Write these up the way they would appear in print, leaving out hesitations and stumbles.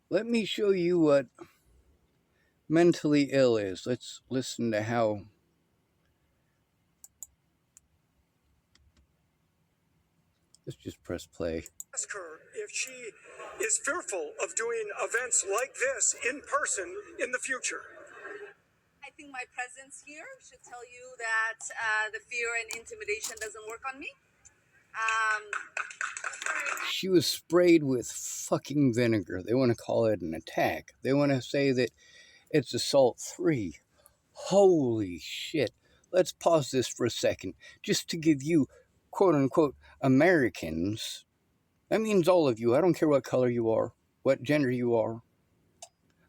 Let me show you what mentally ill is. Let's listen to how. Let's just press play. Ask her if she is fearful of doing events like this in person in the future. I think my presence here should tell you that the fear and intimidation doesn't work on me. She was sprayed with fucking vinegar. They want to call it an attack. They want to say that it's assault 3. Holy shit. Let's pause this for a second just to give you, quote unquote, Americans. That means all of you. I don't care what color you are, what gender you are.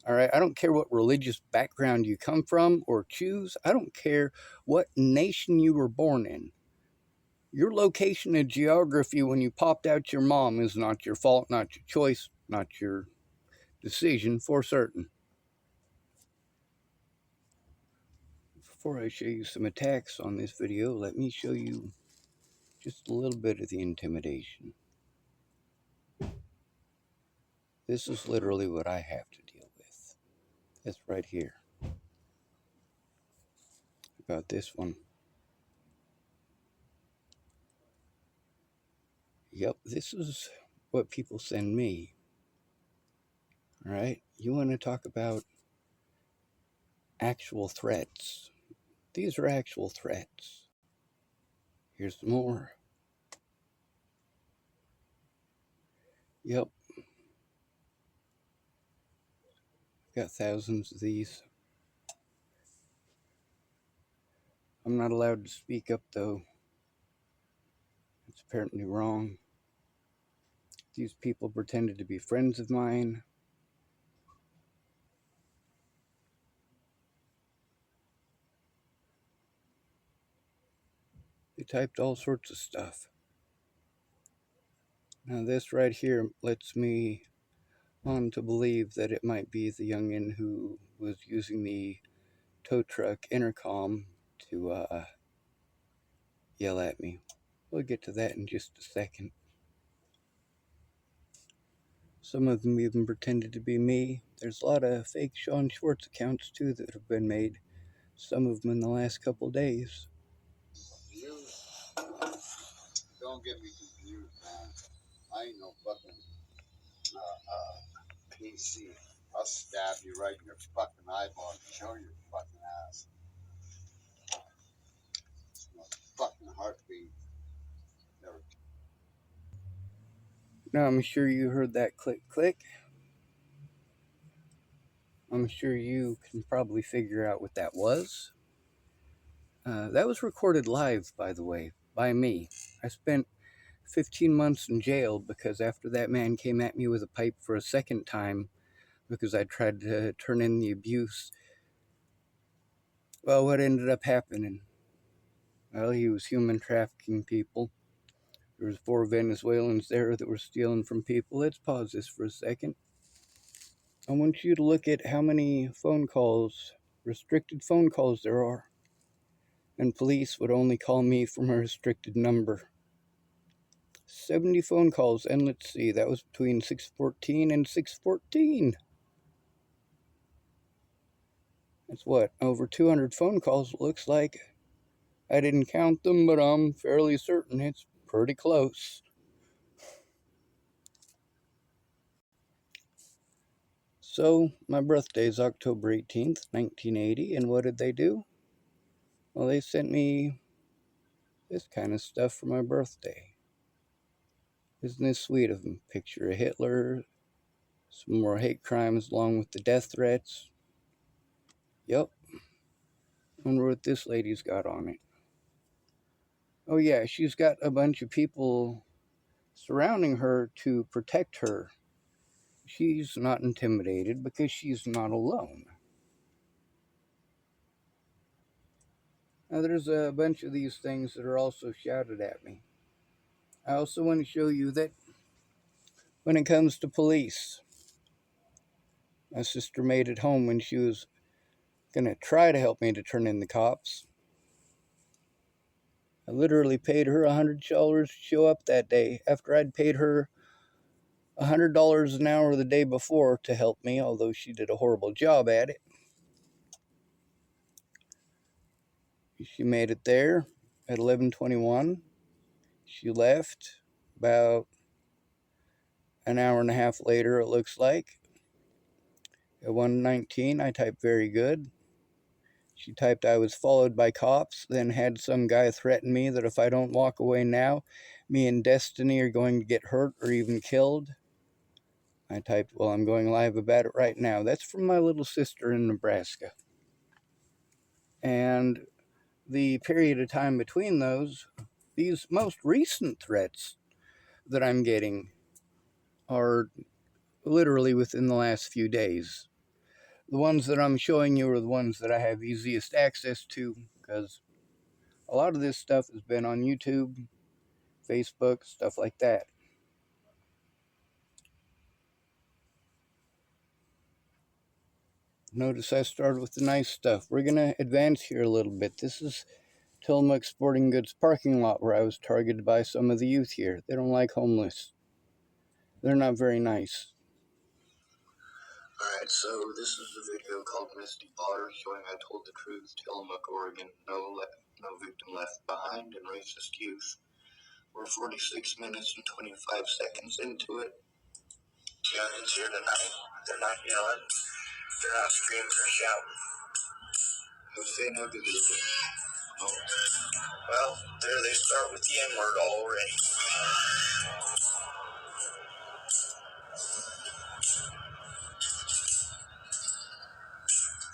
All right. I don't care what religious background you come from or choose. I don't care what nation you were born in. Your location and geography when you popped out your mom is not your fault, not your choice, not your decision for certain. Before I show you some attacks on this video, let me show you just a little bit of the intimidation. This is literally what I have to deal with. It's right here. About this one. Yep, this is what people send me. All right, you want to talk about actual threats. These are actual threats. Here's some more. Yep. Got thousands of these. I'm not allowed to speak up though. It's apparently wrong. These people pretended to be friends of mine. They typed all sorts of stuff. Now this right here lets me on to believe that it might be the youngin who was using the tow truck intercom to yell at me. We'll get to that in just a second. Some of them even pretended to be me. There's a lot of fake Sean Schwartz accounts too that have been made. Some of them in the last couple days. You don't get me confused, man. I ain't no fucking PC. I'll stab you right in your fucking eyeball and kill your fucking ass. It's my fucking heartbeat. Never. Now I'm sure you heard that click click. I'm sure you can probably figure out what that was. That was recorded live, by the way, by me. I spent 15 months in jail because after that man came at me with a pipe for a second time because I tried to turn in the abuse. Well, what ended up happening? Well, he was human trafficking people. There was 4 Venezuelans there that were stealing from people. Let's pause this for a second. I want you to look at how many phone calls, restricted phone calls there are. And police would only call me from a restricted number. 70 phone calls, and let's see, that was between 6:14 and 6:14. That's what, over 200 phone calls, it looks like. I didn't count them, but I'm fairly certain it's pretty close. So, my birthday is October 18th, 1980, and what did they do? Well, they sent me this kind of stuff for my birthday. Isn't this sweet of them? Picture of Hitler, some more hate crimes along with the death threats. Yep. Wonder what this lady's got on it. Oh yeah, she's got a bunch of people surrounding her to protect her. She's not intimidated because she's not alone. Now there's a bunch of these things that are also shouted at me. I also want to show you that when it comes to police, my sister made it home when she was going to try to help me to turn in the cops. I literally paid her $100 to show up that day after I'd paid her $100 an hour the day before to help me, although she did a horrible job at it. She made it there at 11:21. She left about an hour and a half later, it looks like. At 1:19, I typed very good. She typed I was followed by cops, then had some guy threaten me that if I don't walk away now, me and Destiny are going to get hurt or even killed. I typed, well, I'm going live about it right now. That's from my little sister in Nebraska. And the period of time between those, these most recent threats that I'm getting are literally within the last few days. The ones that I'm showing you are the ones that I have easiest access to, because a lot of this stuff has been on YouTube, Facebook, stuff like that. Notice I started with the nice stuff. We're going to advance here a little bit. This is Tillamook Sporting Goods parking lot where I was targeted by some of the youth here. They don't like homeless. They're not very nice. Alright, so this is a video called Misty Potter showing I told the truth, Tillamook, Oregon, no victim left behind, and racist youth. We're 46 minutes and 25 seconds into it. Youngins here tonight. They're not yelling. They're not screaming or shouting. Who's saying no to this? Oh. Well, there they start with the N-word already.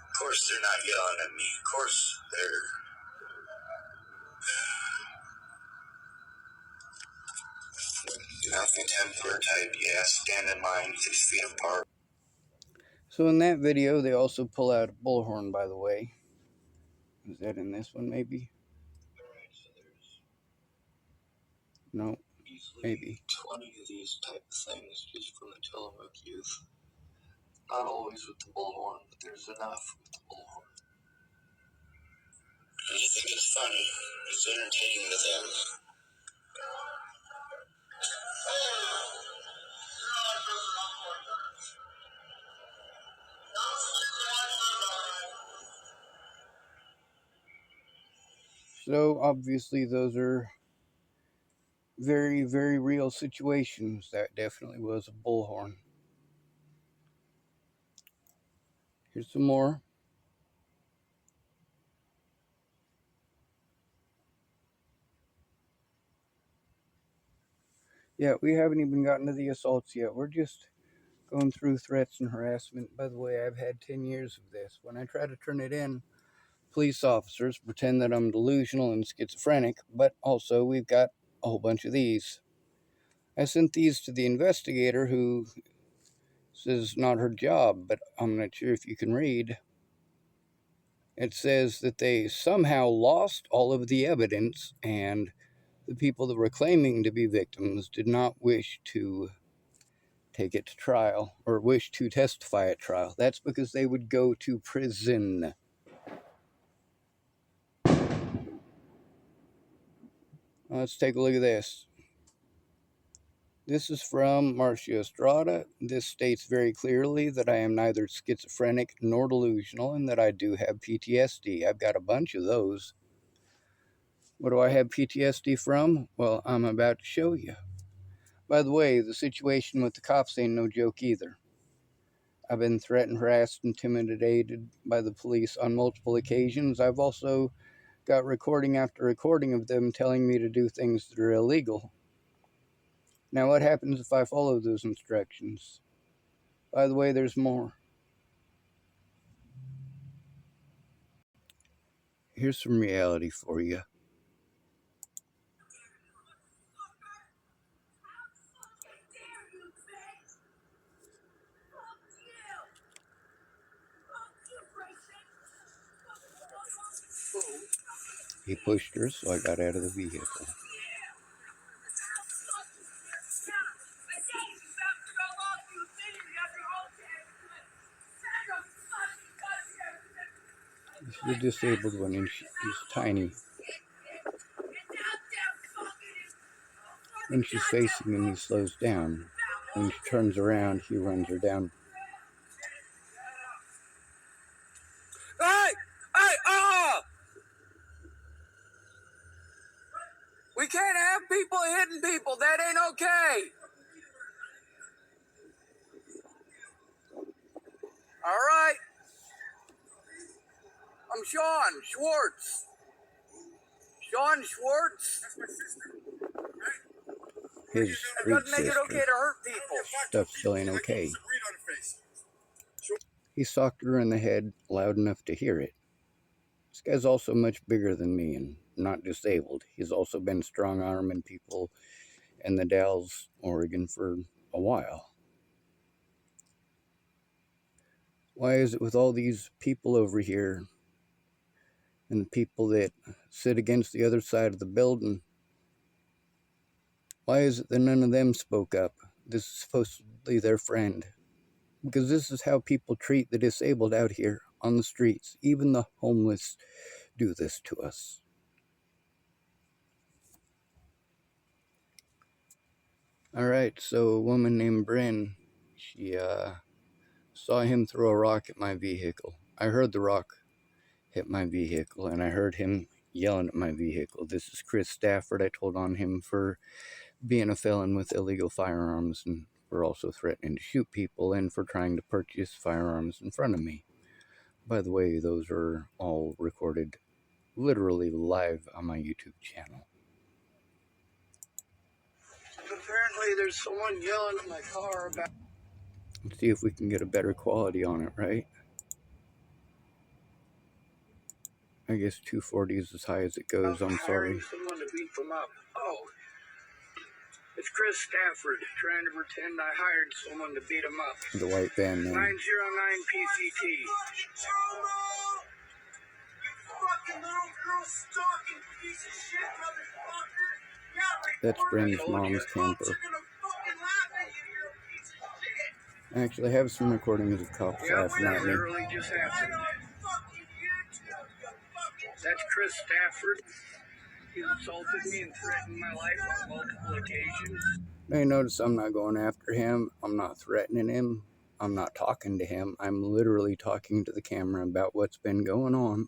Of course they're not yelling at me. Of course they're... Do not be Templar type, yeah. Stand in line 6 feet apart. So in that video, they also pull out a bullhorn, by the way. Is that in this one, maybe? No, maybe. 20 of these type of things just from the Tillamook youth. Not always with the bullhorn, but there's enough with the bullhorn. And you think it's funny, it's entertaining to them. So obviously those are very, very real situations. That definitely was a bullhorn. Here's some more. Yeah, we haven't even gotten to the assaults yet. We're just going through threats and harassment. By the way, I've had 10 years of this. When I try to turn it in, police officers pretend that I'm delusional and schizophrenic, but also we've got a whole bunch of these. I sent these to the investigator who says not her job, but I'm not sure if you can read. It says that they somehow lost all of the evidence and the people that were claiming to be victims did not wish to take it to trial or wish to testify at trial. That's because they would go to prison. Let's take a look at this. This is from Marcia Estrada. This states very clearly that I am neither schizophrenic nor delusional and that I do have PTSD. I've got a bunch of those. What do I have PTSD from? Well, I'm about to show you. By the way, the situation with the cops ain't no joke either. I've been threatened, harassed, intimidated by the police on multiple occasions. I've also got recording after recording of them telling me to do things that are illegal. Now, what happens if I follow those instructions? By the way, there's more. Here's some reality for you. He pushed her, so I got out of the vehicle. This is the disabled one, and she's tiny. When she's facing him, he slows down. When she turns around, he runs her down. Hey! Hey! We can't have people hitting people. That ain't okay. All right. I'm Sean Schwartz. Sean Schwartz. That's my sister. His It street doesn't make it okay sister. to hurt people. Stuff still ain't okay. He socked her in the head loud enough to hear it. This guy's also much bigger than me and not disabled. He's also been strong-arming people in the Dalles, Oregon for a while. Why is it with all these people over here and the people that sit against the other side of the building, why is it that none of them spoke up? This is supposed to be their friend. Because this is how people treat the disabled out here on the streets. Even the homeless do this to us. Alright, so a woman named Bryn, she saw him throw a rock at my vehicle. I heard the rock hit my vehicle, and I heard him yelling at my vehicle. This is Chris Stafford. I told on him for being a felon with illegal firearms and for also threatening to shoot people and for trying to purchase firearms in front of me. By the way, those are all recorded literally live on my YouTube channel. Apparently there's someone yelling at my car about... Let's see if we can get a better quality on it, right? I guess 240 is as high as it goes, I'm sorry. Someone to beat them up. Oh, it's Chris Stafford trying to pretend I hired someone to beat him up. The white van man. 909 PCT. That's Bryn's mom's camper. I actually have some recordings of cops laughing at me. Literally just happened. That's Chris Stafford. He assaulted me and threatened my life on multiple occasions. Now notice I'm not going after him. I'm not threatening him. I'm not talking to him. I'm literally talking to the camera about what's been going on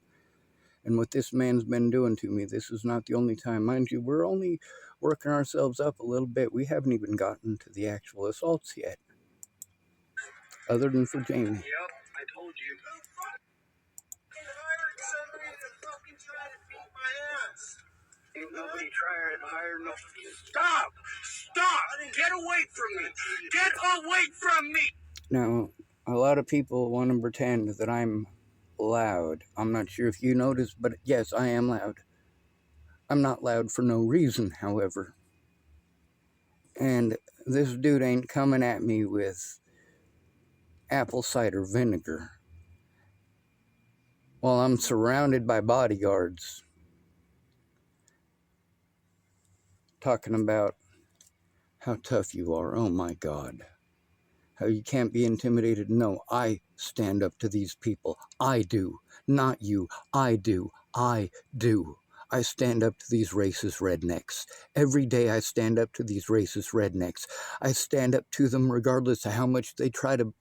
and what this man's been doing to me. This is not the only time. Mind you, we're only working ourselves up a little bit. We haven't even gotten to the actual assaults yet. Other than for Jamie. Yep, I told you. Ain't nobody trying to hire no... Stop! Stop! Get away from me! Get away from me! Now, a lot of people want to pretend that I'm loud. I'm not sure if you noticed, but yes, I am loud. I'm not loud for no reason, however. And this dude ain't coming at me with apple cider vinegar while I'm surrounded by bodyguards talking about how tough you are. Oh my God. How you can't be intimidated. No, I stand up to these people. I do. Not you. I do. I do. I stand up to these racist rednecks. Every day I stand up to these racist rednecks. I stand up to them regardless of how much they try to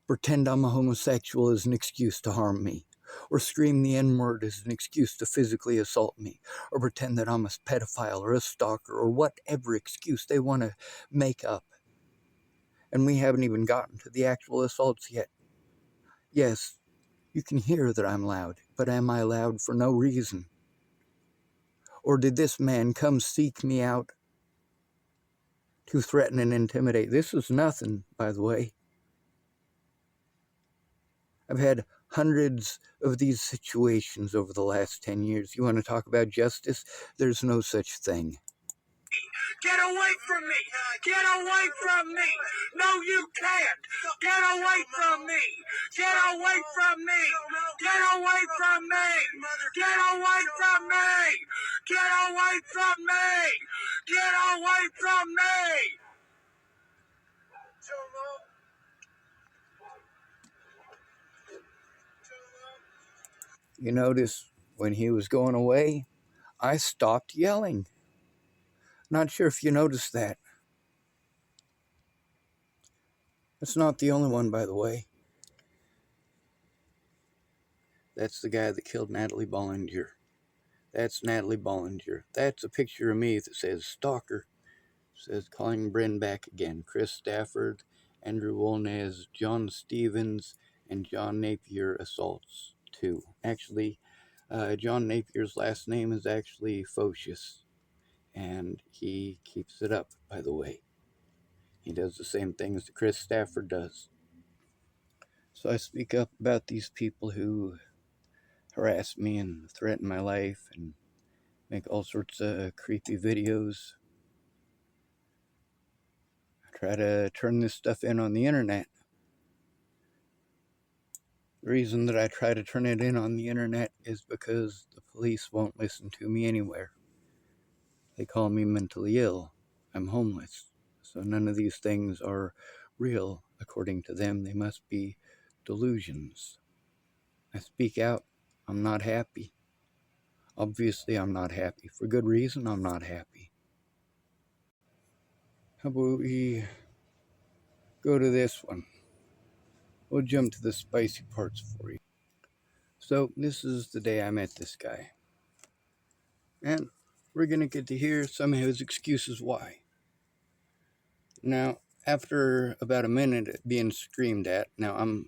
pretend I'm a homosexual as an excuse to harm me, or scream the N-word as an excuse to physically assault me, or pretend that I'm a pedophile or a stalker, or whatever excuse they want to make up. And we haven't even gotten to the actual assaults yet. Yes, you can hear that I'm loud, but am I loud for no reason? Or did this man come seek me out to threaten and intimidate? This is nothing, by the way. I've had hundreds of these situations over the last 10 years. You want to talk about justice? There's no such thing. Get away from me! Get away from me! No, you can't! Get away from me! Get away from me! Get away from me! Get away from me! Get away from me! Get away from me! You notice when he was going away, I stopped yelling. Not sure if you noticed that. That's not the only one, by the way. That's the guy that killed Natalie Bollinger. That's Natalie Bollinger. That's a picture of me that says stalker. It says calling Bryn back again. Chris Stafford, Andrew Wolnez, John Stevens, and John Napier assaults too. Actually, John Napier's last name is actually Photius, and he keeps it up, by the way. He does the same things that Chris Stafford does. So I speak up about these people who harass me and threaten my life and make all sorts of creepy videos. I try to turn this stuff in on the internet. The reason that I try to turn it in on the internet is because the police won't listen to me anywhere. They call me mentally ill. I'm homeless. So none of these things are real. According to them, they must be delusions. I speak out. I'm not happy. Obviously, I'm not happy. For good reason, I'm not happy. How about we go to this one? We'll jump to the spicy parts for you. So, this is the day I met this guy. And we're going to get to hear some of his excuses why. Now, after about a minute being screamed at, now I'm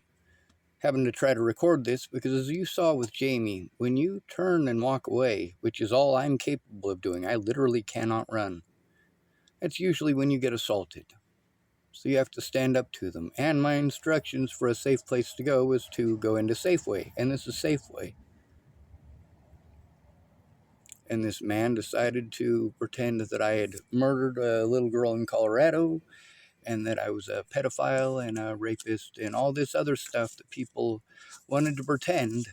having to try to record this because, as you saw with Jamie, when you turn and walk away, which is all I'm capable of doing, I literally cannot run. That's usually when you get assaulted. So you have to stand up to them. And my instructions for a safe place to go is to go into Safeway. And this is Safeway. And this man decided to pretend that I had murdered a little girl in Colorado and that I was a pedophile and a rapist and all this other stuff that people wanted to pretend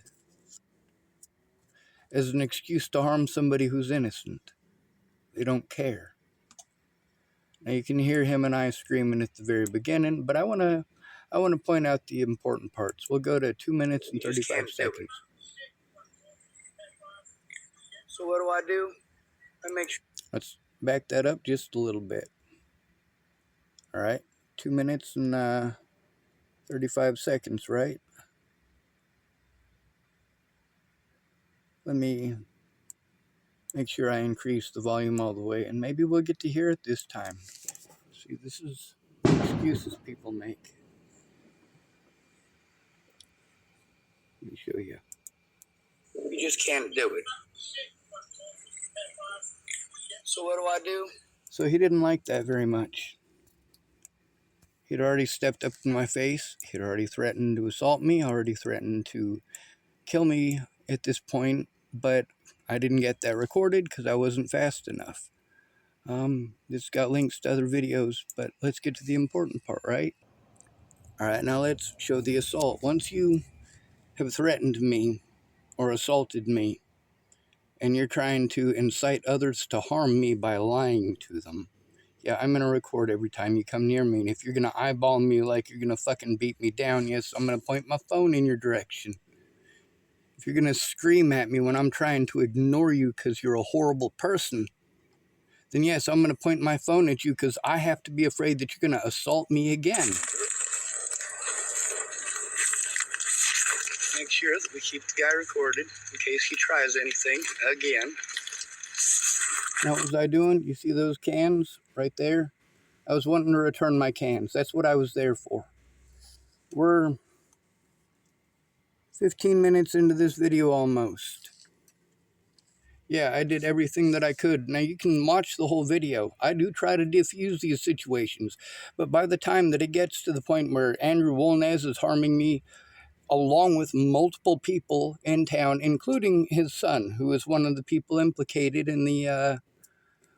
as an excuse to harm somebody who's innocent. They don't care. Now you can hear him and I screaming at the very beginning, but I want to point out the important parts. We'll go to 2 minutes and 35 seconds. So what do? I make sure. Let's back that up just a little bit. All right, 2 minutes and 35 seconds, right? Let me make sure I increase the volume all the way, and maybe we'll get to hear it this time. See, this is excuses people make. Let me show you. You just can't do it. So what do? So he didn't like that very much. He'd already stepped up in my face. He'd already threatened to assault me, already threatened to kill me at this point, but I didn't get that recorded because I wasn't fast enough. This got links to other videos, but let's get to the important part, right? All right, now let's show the assault. Once you have threatened me or assaulted me, and you're trying to incite others to harm me by lying to them, yeah, I'm going to record every time you come near me. And if you're going to eyeball me like you're going to fucking beat me down, yes, I'm going to point my phone in your direction. If you're going to scream at me when I'm trying to ignore you because you're a horrible person, then yes, I'm going to point my phone at you because I have to be afraid that you're going to assault me again. Make sure that we keep the guy recorded in case he tries anything again. Now, what was I doing? You see those cans right there? I was wanting to return my cans. That's what I was there for. We're 15 minutes into this video almost. Yeah, I did everything that I could. Now, you can watch the whole video. I do try to diffuse these situations. But by the time that it gets to the point where Andrew Wolnez is harming me, along with multiple people in town, including his son, who is one of the people implicated in the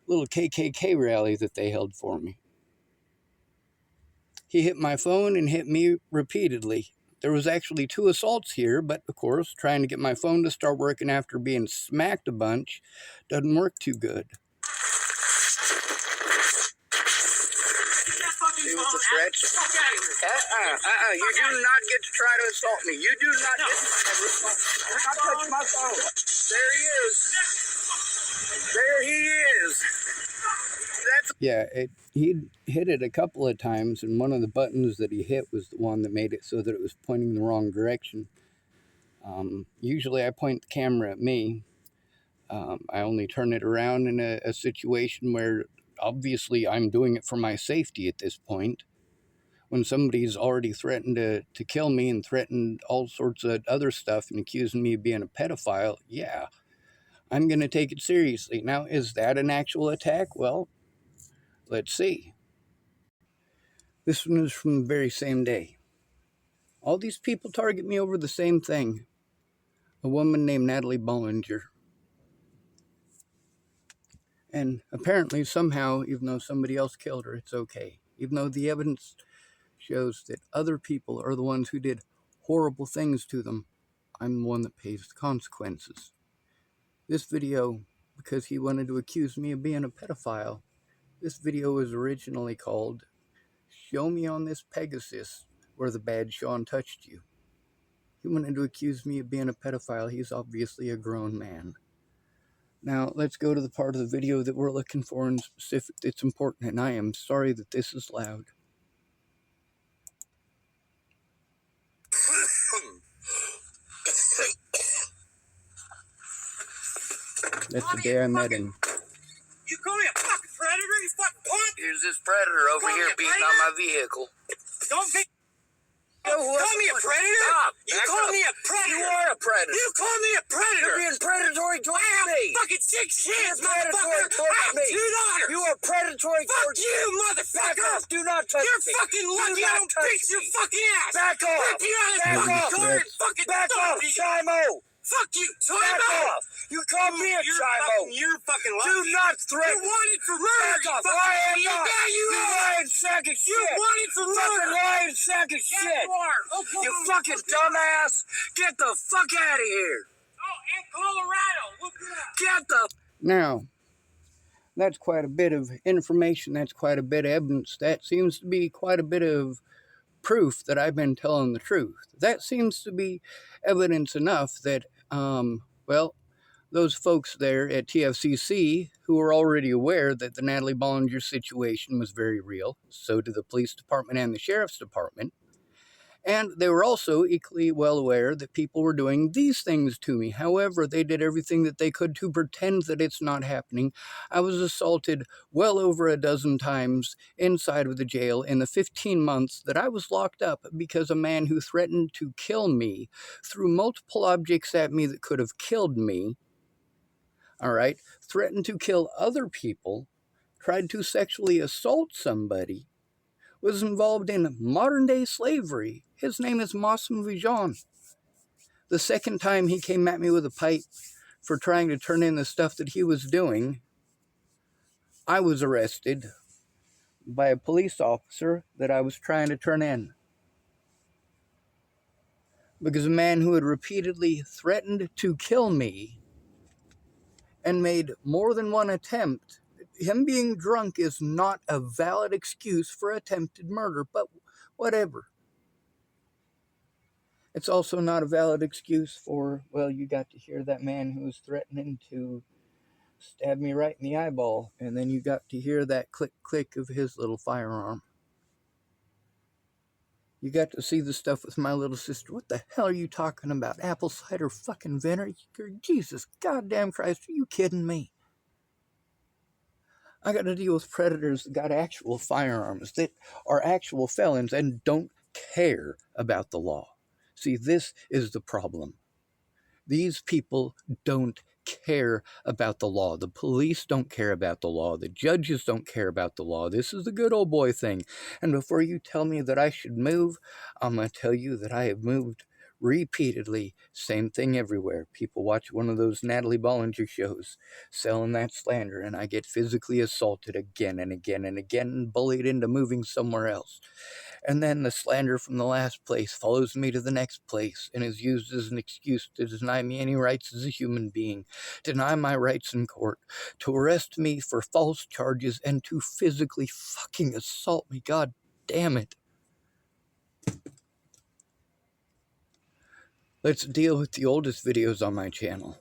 little KKK rally that they held for me. He hit my phone and hit me repeatedly. There was actually 2 assaults here, but of course, trying to get my phone to start working after being smacked a bunch doesn't work too good. See with the threats? You do not get to try to assault me. You do not get to touch my phone. There he is. There he is. That's Yeah, he hit it a couple of times, and one of the buttons that he hit was the one that made it so that it was pointing the wrong direction. Usually I point the camera at me. I only turn it around in a situation where obviously I'm doing it for my safety at this point. When somebody's already threatened to kill me and threatened all sorts of other stuff and accusing me of being a pedophile, yeah, I'm going to take it seriously. Now, is that an actual attack? Well, let's see. This one is from the very same day. All these people target me over the same thing. A woman named Natalie Bollinger. And apparently, somehow, even though somebody else killed her, it's okay. Even though the evidence shows that other people are the ones who did horrible things to them, I'm the one that pays the consequences. This video, because he wanted to accuse me of being a pedophile, this video was originally called Show Me on This Pegasus Where the Bad Sean Touched You. He wanted to accuse me of being a pedophile. He's obviously a grown man. Now, let's go to the part of the video that we're looking for in specific that's important, and I am sorry that this is loud. That's the day I met him. You call me a fucking predator, you fucking punk? Here's this predator over here beating on my vehicle. Don't be. You call me a predator? Stop. You call me a predator. You are a predator. You call me a predator. You're being predatory towards me. I have fucking 6 kids, motherfucker. I have 2 daughters. You are predatory towards me. Fuck you, motherfucker. Back off. Do not touch me. You're fucking lucky I don't beat your fucking ass. Back off. Rip you out of the car and fucking back off, Shimo. Fuck you, Back off! You call me a Chimo! You're fucking lucky. Do not threaten! You're wanted for murder! Back off! I am not! Yeah, you are! You lying sack of shit! You're wanted for murder! Fucking lying sack of shit! Yeah, you are! Okay. You fucking dumbass! Get the fuck out of here! Oh, in Colorado! Look it up! Get the... Now, that's quite a bit of information. That's quite a bit of evidence. That seems to be quite a bit of proof that I've been telling the truth. That seems to be evidence enough that, well, those folks there at TFCC who were already aware that the Natalie Bollinger situation was very real, so did the police department and the sheriff's department. And they were also equally well aware that people were doing these things to me. However, they did everything that they could to pretend that it's not happening. I was assaulted well over a dozen times inside of the jail in the 15 months that I was locked up because a man who threatened to kill me threw multiple objects at me that could have killed me, threatened to kill other people, tried to sexually assault somebody, was involved in modern-day slavery. His name is Mossam Vijan. The second time he came at me with a pipe for trying to turn in the stuff that he was doing, I was arrested by a police officer that I was trying to turn in. Because a man who had repeatedly threatened to kill me and made more than one attempt, him being drunk is not a valid excuse for attempted murder, but whatever. It's also not a valid excuse for, well, you got to hear that man who was threatening to stab me right in the eyeball, and then you got to hear that click of his little firearm. You got to see the stuff with my little sister. What the hell are you talking about? Apple cider fucking vinegar? Jesus goddamn Christ, are you kidding me? I got to deal with predators that got actual firearms, that are actual felons and don't care about the law. See, this is the problem. These people don't care about the law. The police don't care about the law. The judges don't care about the law. This is the good old boy thing. And before you tell me that I should move, I'm going to tell you that I have moved repeatedly. Same thing everywhere. People watch one of those Natalie Bollinger shows selling that slander, and I get physically assaulted again and again and again and bullied into moving somewhere else. And then the slander from the last place follows me to the next place and is used as an excuse to deny me any rights as a human being, deny my rights in court, to arrest me for false charges, and to physically fucking assault me. God damn it. Let's deal with the oldest videos on my channel.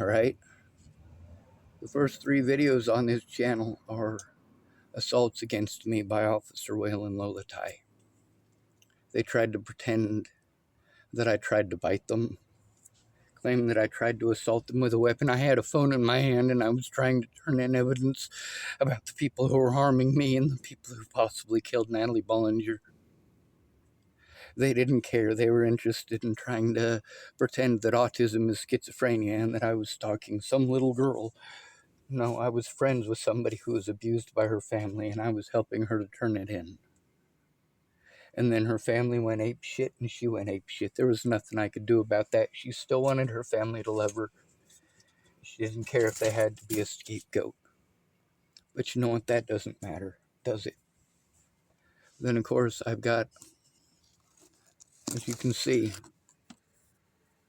All right? The first 3 videos on this channel are assaults against me by Officer Waylon Lolatai. They tried to pretend that I tried to bite them, claiming that I tried to assault them with a weapon. I had a phone in my hand and I was trying to turn in evidence about the people who were harming me and the people who possibly killed Natalie Bollinger. They didn't care. They were interested in trying to pretend that autism is schizophrenia and that I was stalking some little girl. No, I was friends with somebody who was abused by her family and I was helping her to turn it in. And then her family went ape shit and she went ape shit. There was nothing I could do about that. She still wanted her family to love her. She didn't care if they had to be a scapegoat. But you know what? That doesn't matter, does it? Then, of course, I've got, as you can see,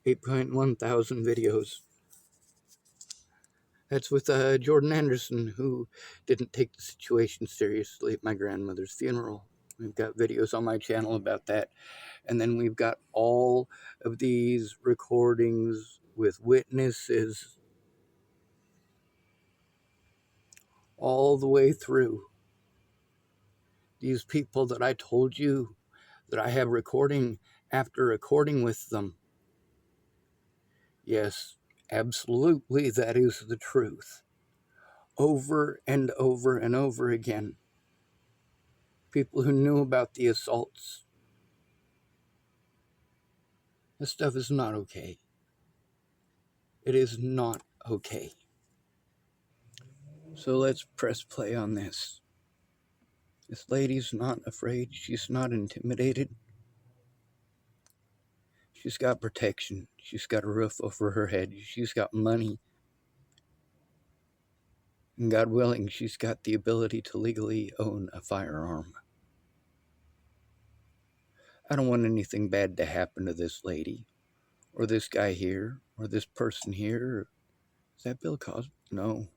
8.1 thousand videos. That's with Jordan Anderson, who didn't take the situation seriously at my grandmother's funeral. We've got videos on my channel about that. And then we've got all of these recordings with witnesses all the way through. These people that I told you that I have recording after recording with them. Yes, absolutely, that is the truth. Over and over and over again. People who knew about the assaults. This stuff is not okay. It is not okay. So let's press play on this. This lady's not afraid. She's not intimidated. She's got protection. She's got a roof over her head. She's got money. And God willing, she's got the ability to legally own a firearm. I don't want anything bad to happen to this lady, or this guy here, or this person here. Is that Bill Cosby? No.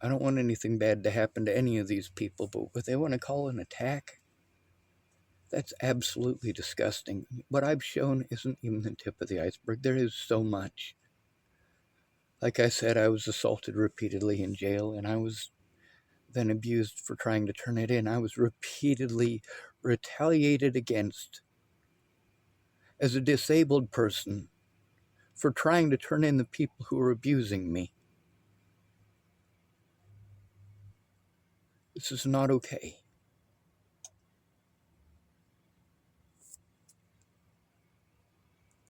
I don't want anything bad to happen to any of these people, but what they want to call an attack, that's absolutely disgusting. What I've shown isn't even the tip of the iceberg. There is so much. Like I said, I was assaulted repeatedly in jail, and I was then abused for trying to turn it in. I was repeatedly retaliated against as a disabled person for trying to turn in the people who were abusing me. This is not okay.